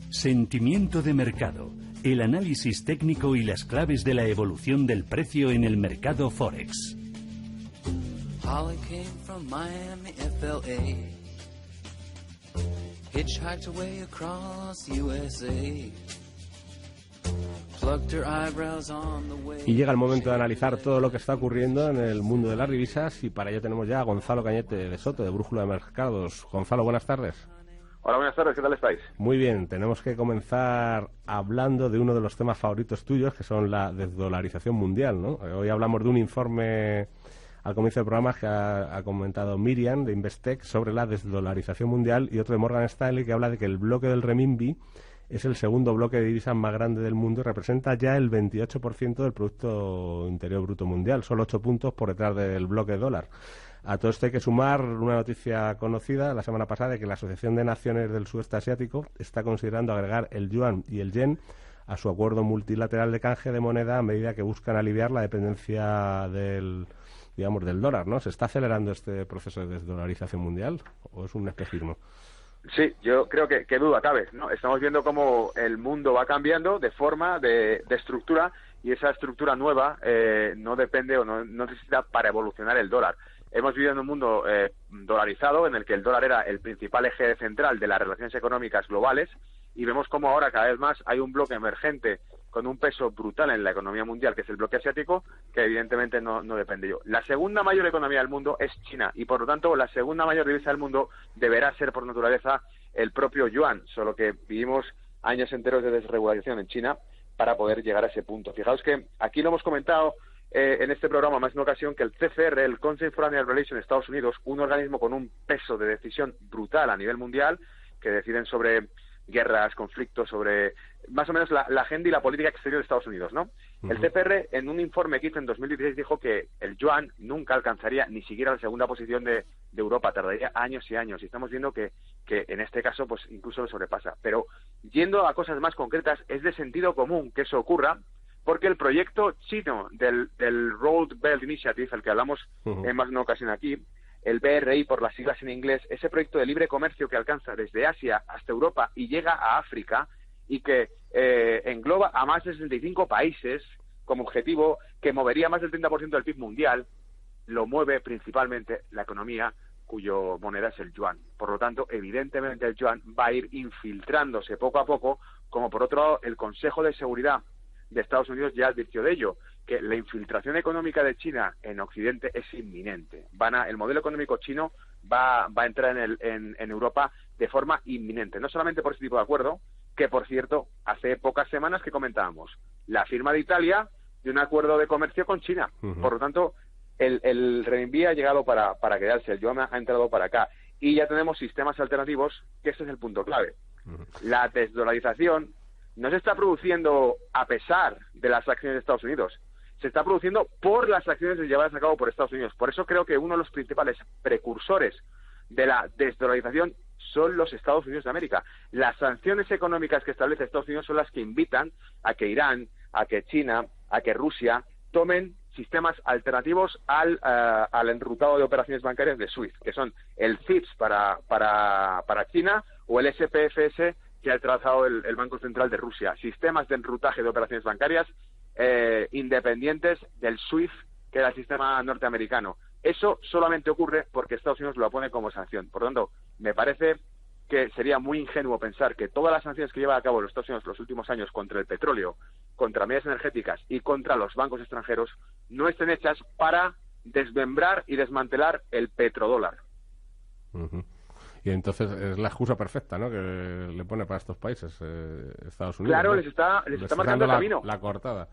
Sentimiento de mercado, el análisis técnico y las claves de la evolución del precio en el mercado Forex. Holly came from Miami, FLA. Hitchhiked away across USA. Plucked her eyebrows on the way. Y llega el momento de analizar todo lo que está ocurriendo en el mundo de las divisas, y para ello tenemos ya a Gonzalo Cañete de Soto, de Brújula de Mercados. Gonzalo, buenas tardes. Hola, buenas tardes, ¿qué tal estáis? Muy bien, tenemos que comenzar hablando de uno de los temas favoritos tuyos, que son la desdolarización mundial, ¿no? Hoy hablamos de un informe al comienzo del programa que ha comentado Miriam de Investec sobre la desdolarización mundial, y otro de Morgan Stanley que habla de que el bloque del renminbi es el segundo bloque de divisas más grande del mundo y representa ya el 28% del Producto Interior Bruto Mundial, solo 8 puntos por detrás del bloque dólar. A todo esto hay que sumar una noticia conocida la semana pasada de que la Asociación de Naciones del Sudeste Asiático está considerando agregar el yuan y el yen a su acuerdo multilateral de canje de moneda a medida que buscan aliviar la dependencia del dólar, ¿no? ¿Se está acelerando este proceso de desdolarización mundial o es un espejismo? Sí, yo creo que duda cabe, ¿no? Estamos viendo cómo el mundo va cambiando de forma, de estructura, y esa estructura nueva no depende o no necesita para evolucionar el dólar. Hemos vivido en un mundo dolarizado en el que el dólar era el principal eje central de las relaciones económicas globales, y vemos cómo ahora cada vez más hay un bloque emergente con un peso brutal en la economía mundial, que es el bloque asiático, que evidentemente no depende de ello. La segunda mayor economía del mundo es China, y por lo tanto la segunda mayor divisa del mundo deberá ser por naturaleza el propio yuan, solo que vivimos años enteros de desregulación en China para poder llegar a ese punto. Fijaos que aquí lo hemos comentado en este programa más de una ocasión, que el CFR, el Council for Foreign Relations de Estados Unidos, un organismo con un peso de decisión brutal a nivel mundial, que deciden sobre guerras, conflictos, sobre más o menos la agenda y la política exterior de Estados Unidos, ¿no? El CFR, en un informe que hizo en 2016, dijo que el yuan nunca alcanzaría ni siquiera la segunda posición de Europa, tardaría años y años, y estamos viendo que en este caso pues incluso lo sobrepasa. Pero yendo a cosas más concretas, es de sentido común que eso ocurra, porque el proyecto chino del Road Belt Initiative, al que hablamos en más de una ocasión aquí, el BRI por las siglas en inglés, ese proyecto de libre comercio que alcanza desde Asia hasta Europa y llega a África, y que engloba a más de 65 países como objetivo, que movería más del 30% del PIB mundial, lo mueve principalmente la economía cuyo moneda es el yuan. Por lo tanto, evidentemente el yuan va a ir infiltrándose poco a poco, como por otro lado el Consejo de Seguridad de Estados Unidos ya advirtió de ello, que la infiltración económica de China en Occidente es inminente. El modelo económico chino va a entrar en Europa de forma inminente, no solamente por ese tipo de acuerdo, que por cierto, hace pocas semanas que comentábamos, la firma de Italia de un acuerdo de comercio con China. Por lo tanto, el renminbi ha llegado para quedarse, el yuan ha entrado para acá, y ya tenemos sistemas alternativos, que ese es el punto clave. La desdolarización no se está produciendo a pesar de las acciones de Estados Unidos, se está produciendo por las acciones llevadas a cabo por Estados Unidos. Por eso creo que uno de los principales precursores de la desdolarización son los Estados Unidos de América. Las sanciones económicas que establece Estados Unidos son las que invitan a que Irán, a que China, a que Rusia tomen sistemas alternativos al enrutado de operaciones bancarias de SWIFT, que son el CIPS para China o el SPFS que ha trazado el Banco Central de Rusia. Sistemas de enrutaje de operaciones bancarias independientes del SWIFT, que era el sistema norteamericano. Eso solamente ocurre porque Estados Unidos lo pone como sanción. Por lo tanto, me parece que sería muy ingenuo pensar que todas las sanciones que lleva a cabo los Estados Unidos los últimos años contra el petróleo, contra medidas energéticas y contra los bancos extranjeros no estén hechas para desmembrar y desmantelar el petrodólar. Y entonces es la excusa perfecta, ¿no?, que le pone para estos países Estados Unidos. Claro, ¿no? les está marcando el camino. La coartada.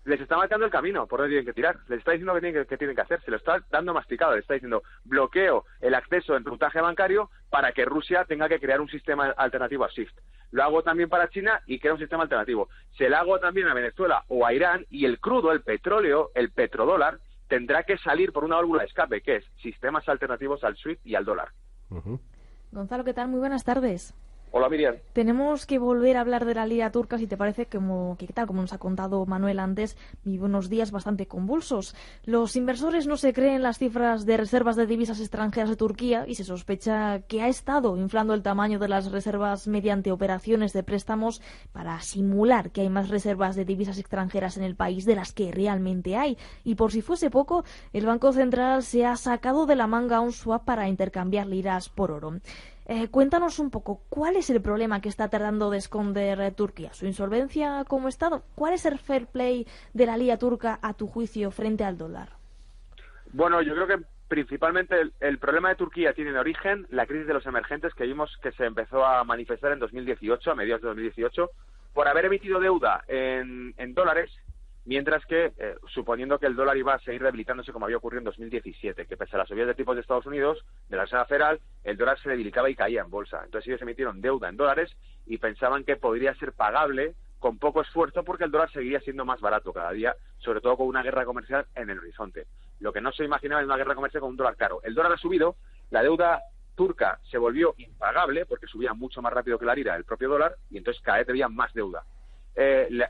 Les está marcando el camino por donde tienen que tirar. Les está diciendo qué tienen que hacer. Se lo está dando masticado. Les está diciendo bloqueo el acceso en enrutaje bancario para que Rusia tenga que crear un sistema alternativo a SWIFT. Lo hago también para China y crea un sistema alternativo. Se lo hago también a Venezuela o a Irán, y el crudo, el petróleo, el petrodólar, tendrá que salir por una válvula de escape, que es sistemas alternativos al SWIFT y al dólar. Gonzalo, ¿qué tal? Muy buenas tardes. Hola, Miriam. Tenemos que volver a hablar de la lira turca, si te parece, que tal como nos ha contado Manuel antes, vive unos días bastante convulsos. Los inversores no se creen las cifras de reservas de divisas extranjeras de Turquía y se sospecha que ha estado inflando el tamaño de las reservas mediante operaciones de préstamos para simular que hay más reservas de divisas extranjeras en el país de las que realmente hay. Y por si fuese poco, el Banco Central se ha sacado de la manga un swap para intercambiar liras por oro. Cuéntanos un poco, ¿cuál es el problema que está tratando de esconder Turquía? ¿Su insolvencia como Estado? ¿Cuál es el fair play de la lira turca, a tu juicio, frente al dólar? Bueno, yo creo que principalmente el problema de Turquía tiene de origen la crisis de los emergentes que vimos que se empezó a manifestar en 2018, a mediados de 2018, por haber emitido deuda en dólares, mientras que, suponiendo que el dólar iba a seguir debilitándose como había ocurrido en 2017, que pese a las subidas de tipos de Estados Unidos, de la Reserva Federal, el dólar se debilitaba y caía en bolsa. Entonces ellos emitieron deuda en dólares y pensaban que podría ser pagable con poco esfuerzo porque el dólar seguiría siendo más barato cada día, sobre todo con una guerra comercial en el horizonte. Lo que no se imaginaba es una guerra comercial con un dólar caro. El dólar ha subido, la deuda turca se volvió impagable porque subía mucho más rápido que la lira el propio dólar y entonces cada vez debía más deuda.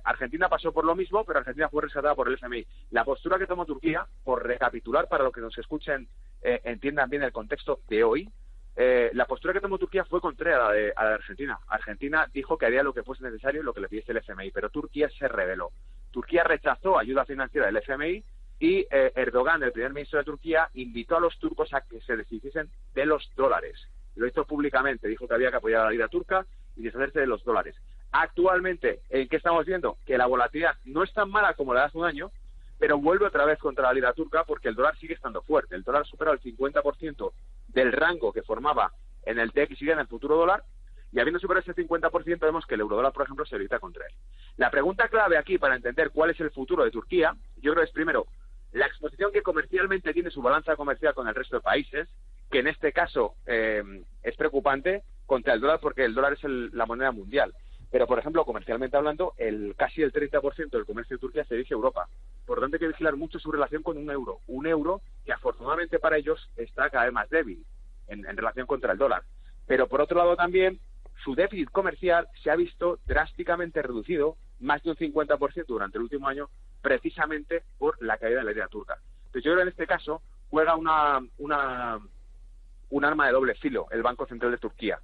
Argentina pasó por lo mismo, pero Argentina fue rescatada por el FMI. La postura que tomó Turquía, por recapitular para los que nos escuchen, entiendan bien el contexto de hoy, la postura que tomó Turquía fue contraria a la de Argentina. Argentina dijo que haría lo que fuese necesario, lo que le pidiese el FMI, pero Turquía se rebeló. Turquía rechazó ayuda financiera del FMI y Erdogan, el primer ministro de Turquía, invitó a los turcos a que se deshiciesen de los dólares. Lo hizo públicamente, dijo que había que apoyar a la lira turca y deshacerse de los dólares. Actualmente, ¿en qué estamos viendo? Que la volatilidad no es tan mala como la de hace un año, pero vuelve otra vez contra la lira turca porque el dólar sigue estando fuerte. El dólar supera el 50% del rango que formaba en el TX y en el futuro dólar, y habiendo superado ese 50% vemos que el eurodólar, por ejemplo, se debilita contra él. La pregunta clave aquí para entender cuál es el futuro de Turquía, yo creo que es primero la exposición que comercialmente tiene su balanza comercial con el resto de países, que en este caso es preocupante contra el dólar porque el dólar es la moneda mundial. Pero, por ejemplo, comercialmente hablando, casi el 30% del comercio de Turquía se dirige a Europa. Por lo tanto, hay que vigilar mucho su relación con un euro que afortunadamente para ellos está cada vez más débil en relación contra el dólar. Pero, por otro lado, también su déficit comercial se ha visto drásticamente reducido, más de un 50% durante el último año, precisamente por la caída de la lira turca. Entonces, yo creo que en este caso juega un arma de doble filo el Banco Central de Turquía.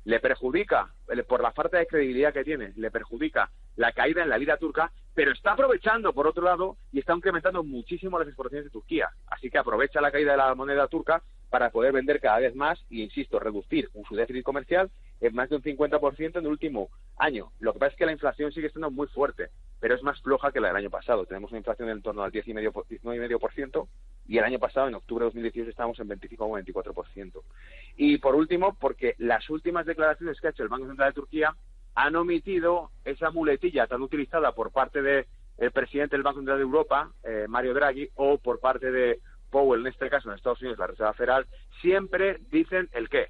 Le perjudica, por la falta de credibilidad que tiene, le perjudica la caída en la lira turca, pero está aprovechando, por otro lado, y está incrementando muchísimo las exportaciones de Turquía. Así que aprovecha la caída de la moneda turca para poder vender cada vez más y, insisto, reducir su déficit comercial en más de un 50% en el último año. Lo que pasa es que la inflación sigue estando muy fuerte, pero es más floja que la del año pasado. Tenemos una inflación en torno al 19,5%, y el año pasado, en octubre de 2018, estábamos en 25,24%. Y por último, porque las últimas declaraciones que ha hecho el Banco Central de Turquía han omitido esa muletilla tan utilizada por parte del presidente del Banco Central de Europa, Mario Draghi, o por parte de Powell, en este caso en Estados Unidos, la Reserva Federal. Siempre dicen el qué,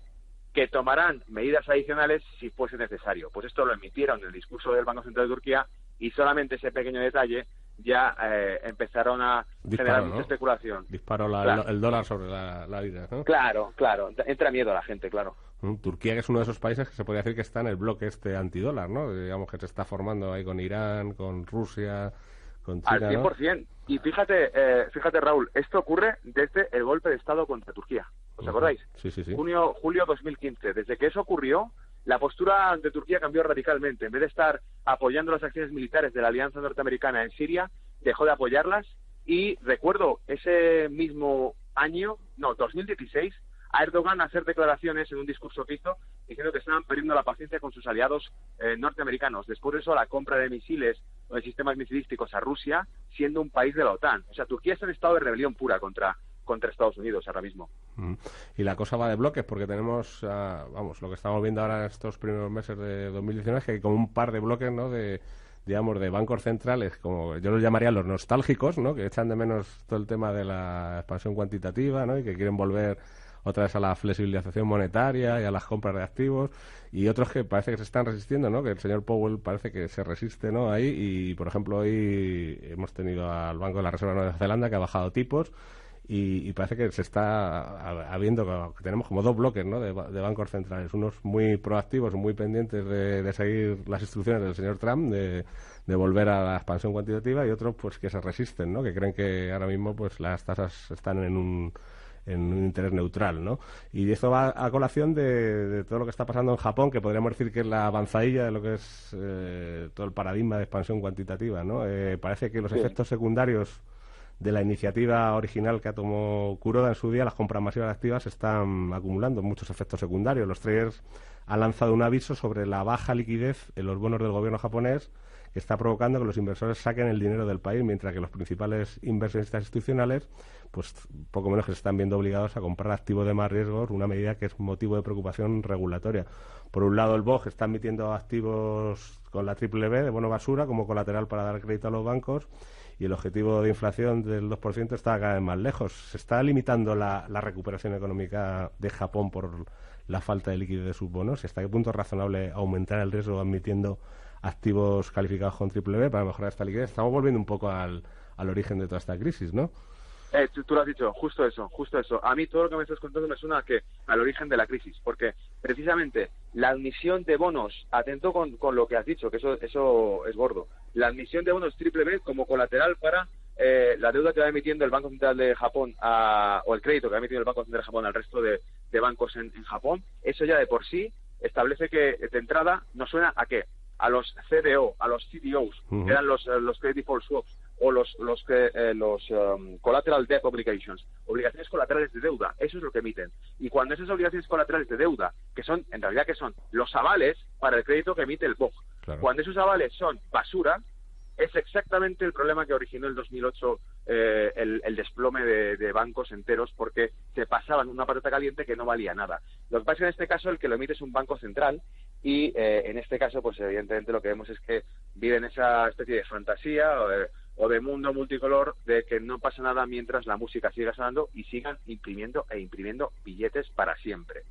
que tomarán medidas adicionales si fuese necesario. Pues esto lo emitieron en el discurso del Banco Central de Turquía y solamente ese pequeño detalle ya empezaron a generar mucha especulación. Disparó el dólar sobre la lira, ¿no? Claro, entra miedo a la gente, claro. Turquía, que es uno de esos países que se podría decir que está en el bloque antidólar, ¿no? Digamos que se está formando ahí con Irán, con Rusia, con China, al 100%. ¿No? Y fíjate, Raúl, esto ocurre desde el golpe de Estado contra Turquía. ¿Os acordáis? Sí. Julio 2015. Desde que eso ocurrió, la postura de Turquía cambió radicalmente. En vez de estar apoyando las acciones militares de la Alianza Norteamericana en Siria, dejó de apoyarlas. Y recuerdo ese mismo año, 2016, a Erdogan hacer declaraciones en un discurso que hizo diciendo que estaban perdiendo la paciencia con sus aliados norteamericanos. Después de eso, la compra de misiles o de sistemas misilísticos a Rusia, siendo un país de la OTAN. O sea, Turquía está en estado de rebelión pura contra Estados Unidos ahora mismo. Y la cosa va de bloques, porque tenemos, lo que estamos viendo ahora en estos primeros meses de 2019 es que hay como un par de bloques, ¿no?, de bancos centrales, como yo los llamaría los nostálgicos, ¿no?, que echan de menos todo el tema de la expansión cuantitativa, ¿no?, y que quieren volver otra vez a la flexibilización monetaria y a las compras de activos, y otros que parece que se están resistiendo, ¿no?, que el señor Powell parece que se resiste, ¿no?, ahí. Y por ejemplo, hoy hemos tenido al Banco de la Reserva de Nueva Zelanda, que ha bajado tipos, y parece que se está habiendo, que tenemos como dos bloques, ¿no?, de bancos centrales, unos muy proactivos, muy pendientes de seguir las instrucciones del señor Trump, de volver a la expansión cuantitativa, y otros pues que se resisten, ¿no?, que creen que ahora mismo pues las tasas están en un interés neutral, ¿no? Y esto va a colación de todo lo que está pasando en Japón, que podríamos decir que es la avanzadilla de lo que es todo el paradigma de expansión cuantitativa, ¿no? Parece que los efectos secundarios de la iniciativa original que tomó Kuroda en su día, las compras masivas de activas, están acumulando muchos efectos secundarios. Los traders han lanzado un aviso sobre la baja liquidez en los bonos del gobierno japonés, que está provocando que los inversores saquen el dinero del país, mientras que los principales inversionistas institucionales, pues poco menos que se están viendo obligados a comprar activos de más riesgos, una medida que es motivo de preocupación regulatoria. Por un lado, el BOJ está emitiendo activos con la triple B de bono basura como colateral para dar crédito a los bancos, y el objetivo de inflación del 2% está cada vez más lejos. Se está limitando la recuperación económica de Japón por la falta de liquidez de sus bonos. ¿Hasta qué punto es razonable aumentar el riesgo admitiendo activos calificados con triple B para mejorar esta liquidez? Estamos volviendo un poco al origen de toda esta crisis, ¿no? Tú lo has dicho, justo eso. A mí todo lo que me estás contando me suena al origen de la crisis, porque precisamente la admisión de bonos, atento con lo que has dicho, que eso es gordo, la admisión de bonos triple B como colateral para la deuda que va emitiendo el Banco Central de Japón o el crédito que va emitiendo el Banco Central de Japón al resto de bancos en Japón, eso ya de por sí establece que de entrada nos suena a qué, a los CDO, a los CDOs, que eran los Credit Default Swaps, o los Collateral Debt Obligations, obligaciones colaterales de deuda. Eso es lo que emiten. Y cuando esas obligaciones colaterales de deuda, que son, en realidad, que son los avales para el crédito que emite el BOJ, claro, cuando esos avales son basura, es exactamente el problema que originó el 2008 el desplome de bancos enteros, porque se pasaban una patata caliente que no valía nada. Lo que pasa es que en este caso el que lo emite es un banco central, y en este caso, pues evidentemente lo que vemos es que viven esa especie de fantasía o de mundo multicolor de que no pasa nada mientras la música siga sonando y sigan imprimiendo billetes para siempre.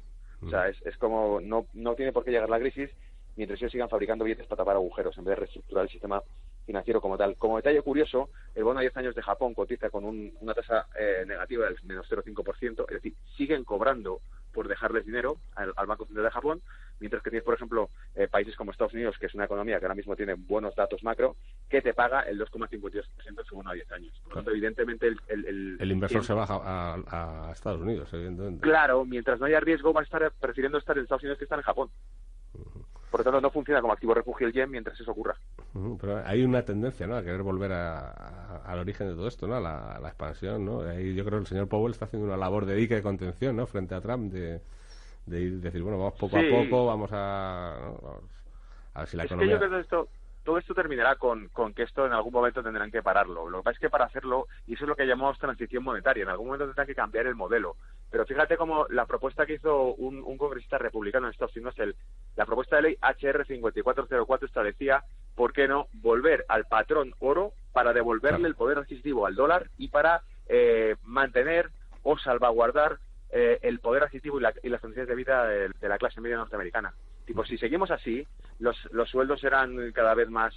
O sea, es como no tiene por qué llegar la crisis mientras ellos sigan fabricando billetes para tapar agujeros en vez de reestructurar el sistema financiero como tal. Como detalle curioso, el bono a 10 años de Japón cotiza con una tasa negativa del menos 0,5%, es decir, siguen cobrando por dejarles dinero al Banco Central de Japón, mientras que tienes, por ejemplo, países como Estados Unidos, que es una economía que ahora mismo tiene buenos datos macro, que te paga el 2,52% de su bono a 10 años. Por lo tanto, evidentemente el inversor se baja a Estados Unidos, evidentemente. Claro, mientras no haya riesgo, va a estar prefiriendo estar en Estados Unidos que estar en Japón. Por lo tanto, no funciona como activo refugio el yen mientras eso ocurra. Pero hay una tendencia, ¿no?, a querer volver al origen de todo esto, ¿no?, a la expansión, ¿no? Ahí yo creo que el señor Powell está haciendo una labor de dique de contención, ¿no?, frente a Trump, de decir, bueno, vamos poco a poco, vamos a ver si la economía... Es que yo creo que todo esto terminará con que esto en algún momento tendrán que pararlo. Lo que pasa es que para hacerlo, y eso es lo que llamamos transición monetaria, en algún momento tendrán que cambiar el modelo. Pero fíjate cómo la propuesta que hizo un congresista republicano en Estados Unidos, la propuesta de ley HR 5404, establecía, ¿por qué no?, volver al patrón oro para devolverle el poder adquisitivo al dólar y para mantener o salvaguardar el poder adquisitivo y las condiciones de vida de la clase media norteamericana. Tipo, si seguimos así, los sueldos serán cada vez más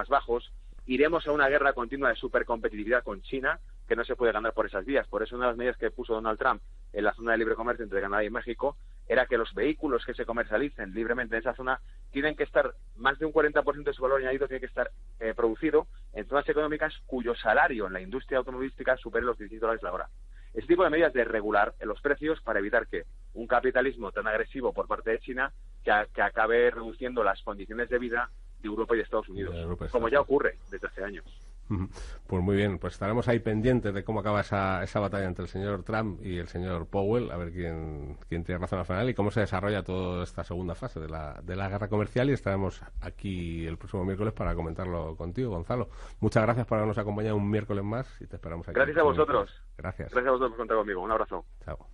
bajos, iremos a una guerra continua de supercompetitividad con China, que no se puede ganar por esas vías. Por eso una de las medidas que puso Donald Trump en la zona de libre comercio entre Canadá y México era que los vehículos que se comercialicen libremente en esa zona tienen que estar, más de un 40% de su valor añadido tiene que estar producido en zonas económicas cuyo salario en la industria automovilística supere los $16 la hora. Ese tipo de medidas de regular los precios para evitar que un capitalismo tan agresivo por parte de China que acabe reduciendo las condiciones de vida de Europa y de Estados Unidos, como ya ocurre desde hace años. Pues muy bien, pues estaremos ahí pendientes de cómo acaba esa batalla entre el señor Trump y el señor Powell, a ver quién tiene razón al final y cómo se desarrolla toda esta segunda fase de la guerra comercial, y estaremos aquí el próximo miércoles para comentarlo contigo, Gonzalo. Muchas gracias por habernos acompañado un miércoles más y te esperamos aquí. Gracias a vosotros. Gracias. Gracias a vosotros por contar conmigo. Un abrazo. Chao.